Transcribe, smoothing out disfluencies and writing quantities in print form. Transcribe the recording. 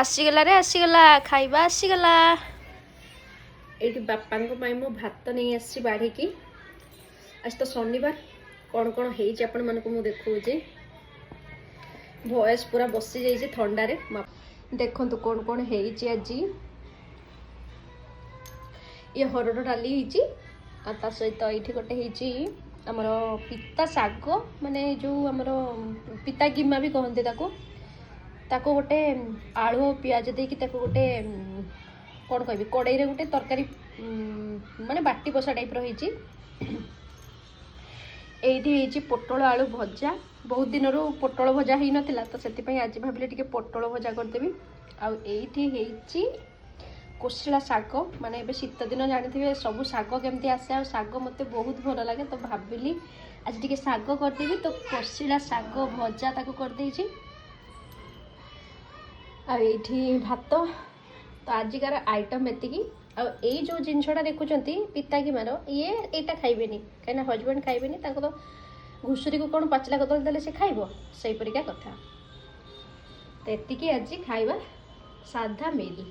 आसीगला रे आसीगला खाइबा आसीगला एठी बापांको पाई मो भात नहीं आसी बाढ़ी की आज तो शनिवार कौन कौन हेइछि आपण मानको मु देखौछि वॉइस पूरा बसी जाइछि ठंडा रे देखंतु कौन कौन हेइछि आज ये हरड़ डाली हेइछि आ ता सहित एठी गोटे हेइछि हमर पिता साग माने जो हमर पिता गिमा भी कहंते ताको गोटे आलू पियाज देकी ताको गोटे कौन कहबी कड़ाई रे गोटे तरकारी माने बाटी बसा टाइप रही एठी पोटल आलू भजा बहुत दिन रो पोटल भजा ही नथिला तो सेति आज भाबिले टिके पोटल भजा करदेबी आ एठी हेइछि कोशिला शाग माने एबे शीत दिन जानिथिबे सब शाग केमती आसे आ शाग मते बहुत भल लागे तो भाबिली आज टिके शाग करदेबी तो कोशिला शाग भजा ताको कर देइछि आ एठी भात तो आजिकार आइटम एतिकी आ एई जो जिनसटा देखुचंती पिता की मारो ये एटा खाइबेनी कहीं हजबैंड खाइबेनी ताको तो घुसुरी को कौन पाचला कदल देले से खाइबो सही परिका कथा तो एतिकी आज खाइबा साधा मिल।